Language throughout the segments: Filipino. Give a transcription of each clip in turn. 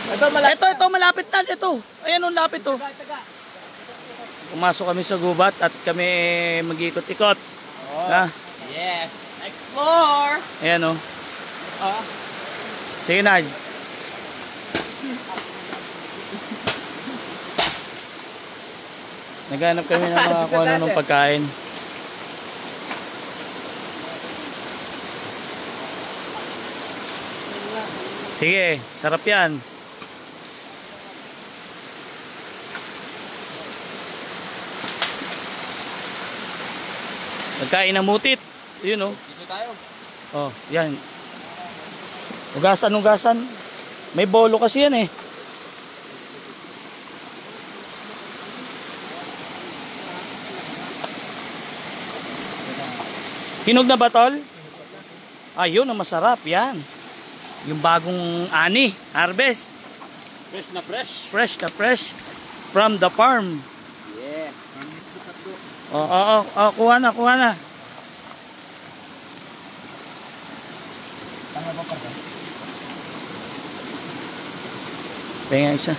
Ito, malapit na. Ito. Ayan ang lapit to. Pumasok kami sa gubat at kami mag-ikot-ikot. Oh, yes. Explore. Ayan o. Sige na. Naghanap kami ng mga kung ano ng pagkain. Sige, sarap yan. Nagkain ng mutit. Yun o. Dito tayo. Oh, yan. Ugasan. May bolo kasi yan eh. Hinog na ba, tol? Ayun, ang masarap. Yan. Yung bagong ani, harvest. Fresh na fresh. Fresh na fresh. From the farm. Yeah. Kuha na. Tama ba pa? Pengen isa.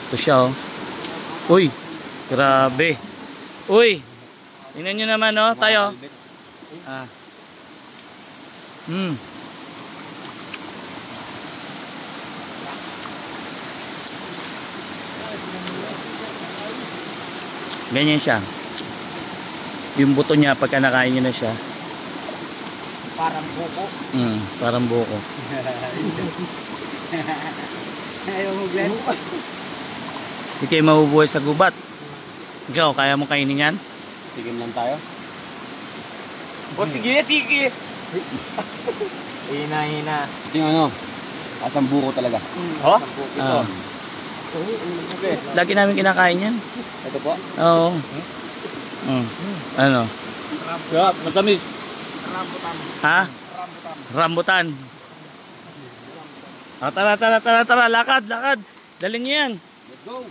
Ito siya oh. Uy, grabe. Uy, tingnan nyo naman oh, tayo. Ganyan siya. Yung buto niya pagka nakain nyo na siya. Parang buko. Parang buko. Ayaw mo, Glenn? Hindi kayo mabubuhay sa gubat. Ikaw, kaya mo kainin yan? Tigim lang tayo. Sige, tiki. Hina. Ito yung ano, at ang buko talaga. Oh? Ito. Lagi namin kinakain yan. Ito po? Oo. Ano? Matamis. Ha? Rambutan. Tara, lakad. Dalhin nyo yan. Let's go.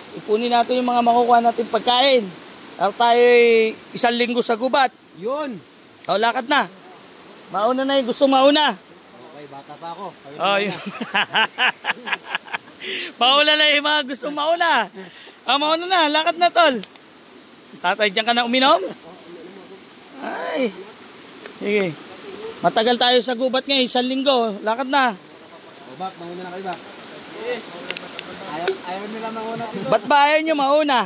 Ipunin natin yung mga makukuha natin pagkain. At tayo 1 linggo sa gubat. Yun. Lakad na. Mauna na yung gusto mauna. Okay, bata pa ako. Yun. Mauna na yung mga gusto mauna. Mauna na, lakad na tol. Tatay, dyan ka na uminom? Ay. Sige. Matagal tayo sa gubat ngayon, 1 linggo. Lakad na. Bak, mauna na kayo, Bak. Ayaw nila mauna. Ba't ba ayaw nyo mauna?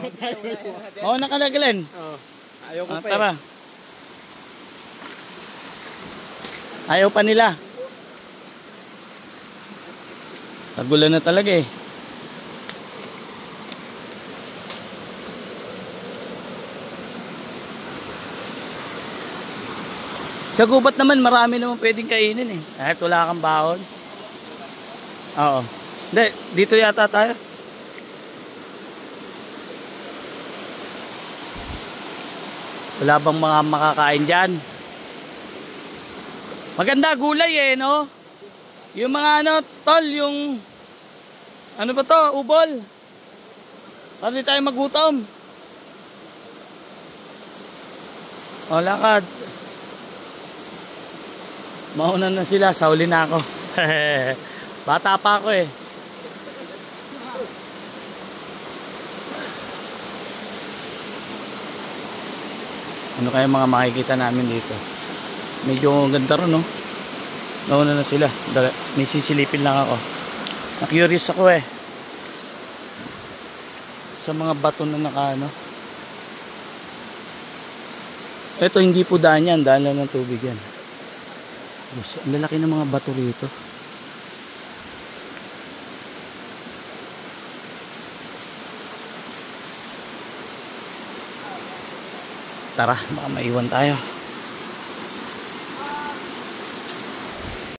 Mauna ka na, Glenn. Ayaw ko pa Tara. Ayaw pa nila. Tagulan na talaga eh. Sa gubat naman, marami naman pwedeng kainin eh. Kahit wala kang baon. Oo. Hindi, dito yata tayo. Wala bang mga makakain dyan? Maganda gulay eh, no? Yung mga ano, tol, yung... Ano ba to? Ubol. Para di tayo magutom. Lakad. Mauna na sila, sauli na ako. Bata pa ako eh. Ano kaya mga makikita namin dito? Medyo ganda rin, no? Nauna na sila. May sisilipin lang ako. Na-curious ako eh. Sa mga bato na nakaano. Ito hindi po daan yan. Daan lang ng tubig yan. Ang lalaki ng mga bato rito. Tara, baka maiwan tayo.